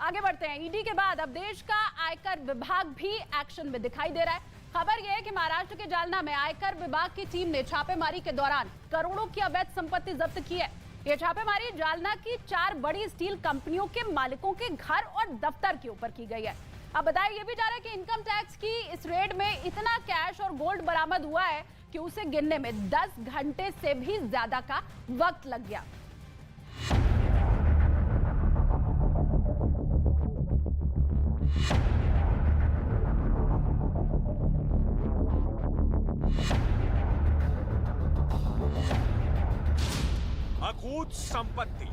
आगे बढ़ते हैं। ईडी के बाद अब देश का आयकर विभाग भी एक्शन में दिखाई दे रहा है। खबर यह है कि महाराष्ट्र के जालना में आयकर विभाग की टीम ने छापेमारी के दौरान करोड़ों की अवैध संपत्ति जब्त की है। यह छापेमारी जालना की 4 बड़ी स्टील कंपनियों के मालिकों के घर और दफ्तर के ऊपर की गई है। अब बताया यह भी जा रहा है कि इनकम टैक्स की इस रेड में इतना कैश और गोल्ड बरामद हुआ है कि उसे गिनने में 10 घंटे से भी ज्यादा का वक्त लग गया। अकूत संपत्ति,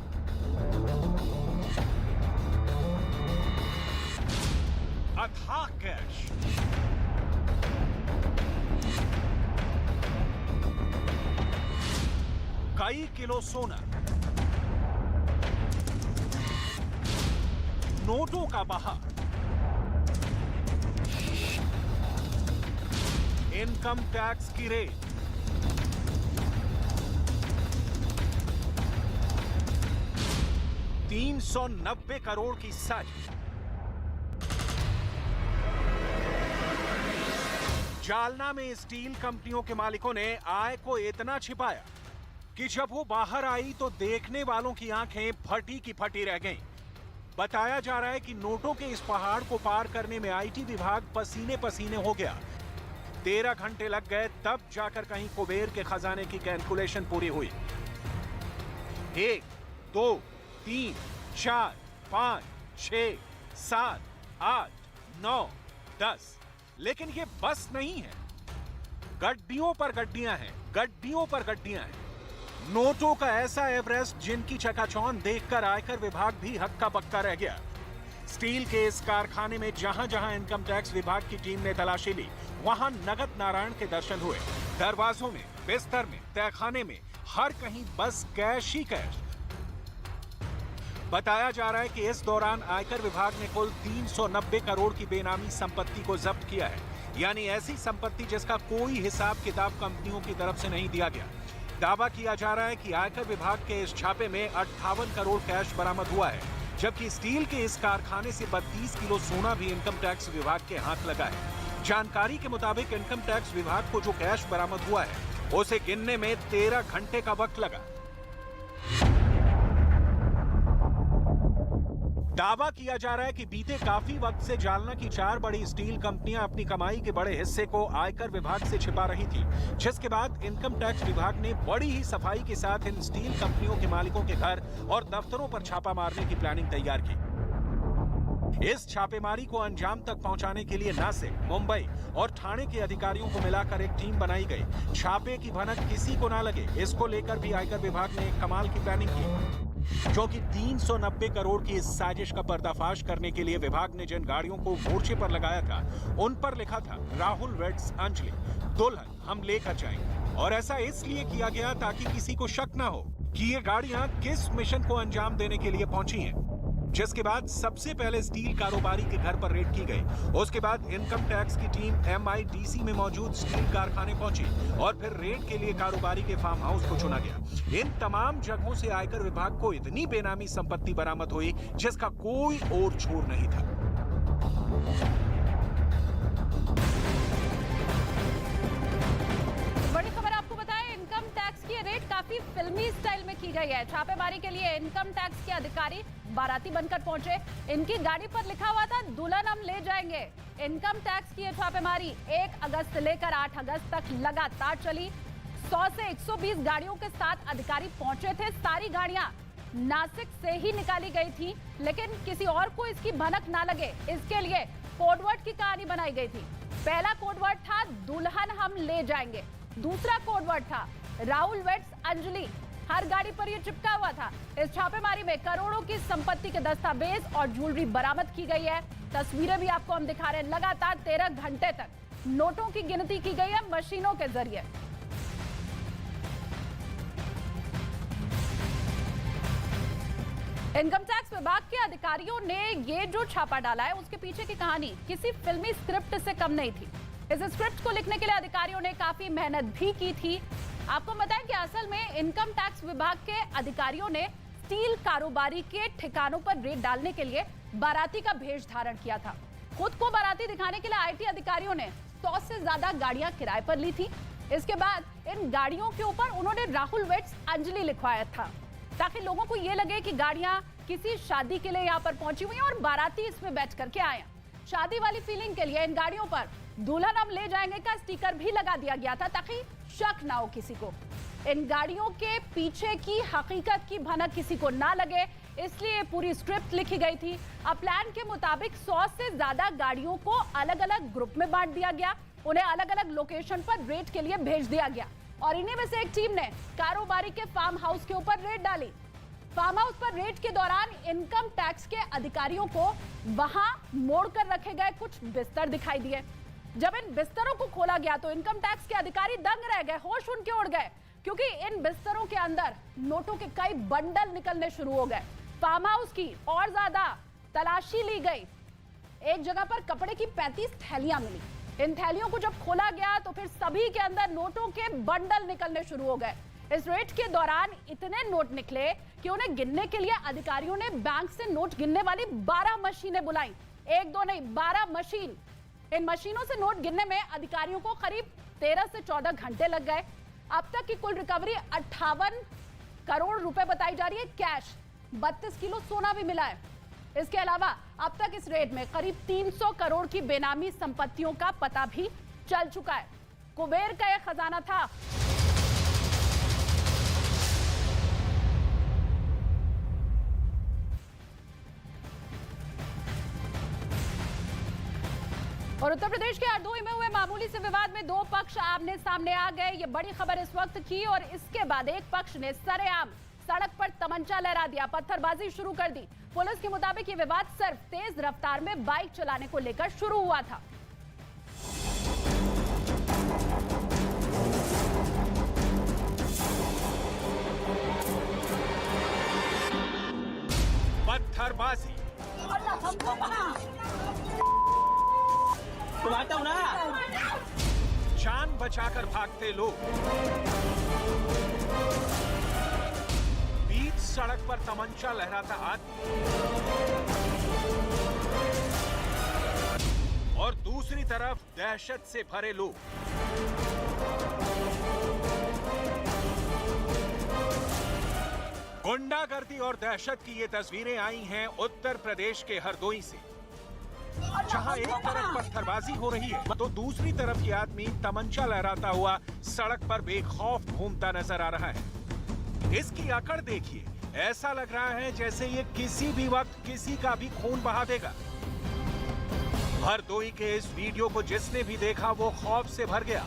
अथाह कैश, कई किलो सोना, नोटों का बहार, इनकम टैक्स की रेड, $390 करोड़ की साजिश। जालना में स्टील कंपनियों के मालिकों ने आय को इतना छिपाया कि जब वो बाहर आई तो देखने वालों की आंखें फटी की फटी रह गईं। बताया जा रहा है कि नोटों के इस पहाड़ को पार करने में आईटी विभाग पसीने पसीने हो गया। 13 घंटे लग गए, तब जाकर कहीं कुबेर के खजाने की कैलकुलेशन पूरी हुई। 1, 2, 3, 4, 5, 6, 7, 8, 9, 10। लेकिन ये बस नहीं है, गड्डियों पर गड्डियां हैं, गड्डियों पर गड्डियां हैं। नोटों का ऐसा एवरेस्ट जिनकी चकाचौंध देखकर आयकर विभाग भी हक्का बक्का रह गया। स्टील के इस कारखाने में जहां जहां इनकम टैक्स विभाग की टीम ने तलाशी ली, वहां नगद नारायण के दर्शन हुए। दरवाजों में, बिस्तर में, तहखाने में, हर कहीं बस कैश ही कैश। बताया जा रहा है कि इस दौरान आयकर विभाग ने कुल 390 करोड़ की बेनामी संपत्ति को जब्त किया है, यानी ऐसी संपत्ति जिसका कोई हिसाब किताब कंपनियों की तरफ से नहीं दिया गया। दावा किया जा रहा है कि आयकर विभाग के इस छापे में 58 करोड़ कैश बरामद हुआ है, जबकि स्टील के इस कारखाने से 32 किलो सोना भी इनकम टैक्स विभाग के हाथ लगा है। जानकारी के मुताबिक इनकम टैक्स विभाग को जो कैश बरामद हुआ है, उसे गिनने में 13 घंटे का वक्त लगा। दावा किया जा रहा है कि बीते काफी वक्त से जालना की 4 बड़ी स्टील कंपनियां अपनी कमाई के बड़े हिस्से को आयकर विभाग से छिपा रही थी, जिसके बाद इनकम टैक्स विभाग ने बड़ी ही सफाई के साथ इन स्टील कंपनियों के मालिकों के घर और दफ्तरों पर छापा मारने की प्लानिंग तैयार की। इस छापेमारी को अंजाम तक पहुंचाने के लिए नासिक, मुंबई और ठाणे के अधिकारियों को मिलाकर एक टीम बनाई गई। छापे की भनक किसी को ना लगे, इसको लेकर भी आयकर विभाग ने एक कमाल की प्लानिंग की, क्योंकि 390 करोड़ की इस साजिश का पर्दाफाश करने के लिए विभाग ने जिन गाड़ियों को मोर्चे पर लगाया था, उन पर लिखा था राहुल वेड्स अंजलि, दुल्हन हम लेकर जाएंगे। और ऐसा इसलिए किया गया ताकि किसी को शक ना हो कि ये गाड़ियां किस मिशन को अंजाम देने के लिए पहुंची हैं। जिसके बाद सबसे पहले स्टील कारोबारी के घर पर रेड की गई। उसके बाद इनकम टैक्स की टीम MIDC में मौजूद स्टील कारखाने पहुंची और फिर रेड के लिए कारोबारी के फार्म हाउस को चुना गया। इन तमाम जगहों से आयकर विभाग को इतनी बेनामी संपत्ति बरामद हुई जिसका कोई और छोर नहीं था। बड़ी खबर आपको बताएं, इनकम टैक्स की रेड काफी फिल्मी स्टाइल में की गई है। छापेमारी के लिए इनकम टैक्स के अधिकारी बाराती बनकर पहुंचे। इनकी गाड़ी पर लिखा हुआ था दुल्हन हम ले जाएंगे। इनकम टैक्स की छापेमारी 1 अगस्त से लेकर 8 अगस्त तक लगातार चली। 100 से 120 गाड़ियों के साथ अधिकारी पहुंचे थे। सारी गाड़ियां नासिक से ही निकाली गई थी, लेकिन किसी और को इसकी भनक ना लगे, इसके लिए कोडवर्ड की कहानी बनाई गई थी। पहला कोडवर्ड था दुल्हन हम ले जाएंगे, दूसरा कोडवर्ड था राहुल वेड्स अंजलि। हर गाड़ी पर यह चिपका हुआ था। इस छापेमारी में करोड़ों की संपत्ति के दस्तावेज और ज्वेलरी बरामद की गई है। तस्वीरें भी आपको हम दिखा रहे हैं। लगातार 13 घंटे तक नोटों की गिनती की गई है मशीनों के जरिए। इनकम टैक्स विभाग के अधिकारियों ने ये जो छापा डाला है, उसके पीछे की कहानी किसी फिल्मी स्क्रिप्ट से कम नहीं थी। इस स्क्रिप्ट को लिखने के लिए अधिकारियों ने काफी मेहनत भी की थी। आपको बताएं कि असल में इनकम टैक्स विभाग के अधिकारियों ने स्टील कारोबारी के ठिकानों पर रेड डालने के लिए बाराती का भेष धारण किया था। खुद को बाराती दिखाने के लिए आईटी अधिकारियों ने 100 से ज्यादा गाड़ियां किराए पर ली थी। इसके बाद इन गाड़ियों के ऊपर उन्होंने राहुल वेड्स अंजलि लिखवाया था, ताकि लोगों को ये लगे कि गाड़ियां किसी शादी के लिए यहाँ पर पहुंची हुई हैं और बाराती इसमें बैठ करके आए हैं। शादी वाली फीलिंग के लिए इन गाड़ियों पर दुल्हन हम ले जाएंगे का स्टिकर भी लगा दिया गया था, ताकि शक ना हो किसी को। इन गाड़ियों के पीछे की हकीकत की भनक किसी को ना लगे, इसलिए पूरी स्क्रिप्ट लिखी गई थी। अब प्लान के मुताबिक 100 से ज्यादा गाड़ियों को अलग अलग ग्रुप में बांट दिया गया, उन्हें अलग अलग लोकेशन पर रेड के लिए भेज दिया गया और इन्हीं में से एक टीम ने कारोबारी के फार्म हाउस के ऊपर रेड डाली। फार्म हाउस पर रेड के दौरान इनकम टैक्स के अधिकारियों को वहां मोड़ कर रखे गए कुछ बिस्तर दिखाई दिए। जब इन बिस्तरों को खोला गया तो इनकम टैक्स के अधिकारी दंग रह गए, होश उनके उड़ गए, क्योंकि इन बिस्तरों के अंदर नोटों के कई बंडल निकलने शुरू हो गए। फार्म हाउस की और ज्यादा तलाशी ली गई। एक जगह पर कपड़े की 35 थैलियां मिली। इन थैलियों को जब खोला गया तो फिर सभी के अंदर नोटों के बंडल निकलने शुरू हो गए। इस रेड के दौरान इतने नोट निकले कि उन्हें गिनने के लिए अधिकारियों ने बैंक से नोट गिनने वाली 12 मशीनें बुलाई। एक दो नहीं, 12 मशीन। इन मशीनों से नोट गिनने में अधिकारियों को करीब 13 से 14 घंटे लग गए। अब तक की कुल रिकवरी 58 करोड़ रुपए बताई जा रही है कैश। 32 किलो सोना भी मिला है। इसके अलावा अब तक इस रेड में करीब 300 करोड़ की बेनामी संपत्तियों का पता भी चल चुका है। कुबेर का यह खजाना था। और उत्तर प्रदेश के हरदोई में हुए मामूली से विवाद में दो पक्ष आमने सामने आ गए। ये बड़ी खबर इस वक्त की और इसके बाद एक पक्ष ने सरेआम सड़क पर तमंचा लहरा दिया, पत्थरबाजी शुरू कर दी। पुलिस के मुताबिक ये विवाद सिर्फ तेज रफ्तार में बाइक चलाने को लेकर शुरू हुआ था। पत्थरबाजी, जान बचाकर भागते लोग, बीच सड़क पर तमंचा लहराता आदमी और दूसरी तरफ दहशत से भरे लोग। गुंडागर्दी और दहशत की ये तस्वीरें आई हैं उत्तर प्रदेश के हरदोई से, जहां एक तरफ पत्थरबाजी हो रही है तो दूसरी तरफ ये आदमी तमंचा लहराता हुआ सड़क पर बेखौफ घूमता नजर आ रहा है। इसकी अकड़ देखिए, ऐसा लग रहा है जैसे ये किसी भी वक्त किसी का भी खून बहा देगा। हरदोई के इस वीडियो को जिसने भी देखा वो खौफ से भर गया।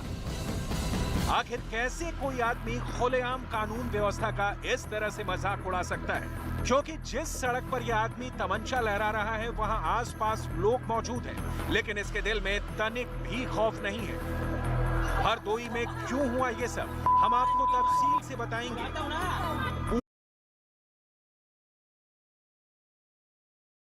आखिर कैसे कोई आदमी खुलेआम कानून व्यवस्था का इस तरह से मजाक उड़ा सकता है, क्योंकि जिस सड़क पर यह आदमी तमंचा लहरा रहा है वहां आसपास लोग मौजूद हैं, लेकिन इसके दिल में तनिक भी खौफ नहीं है। हरदोई में क्यों हुआ ये सब हम आपको तफसील से बताएंगे।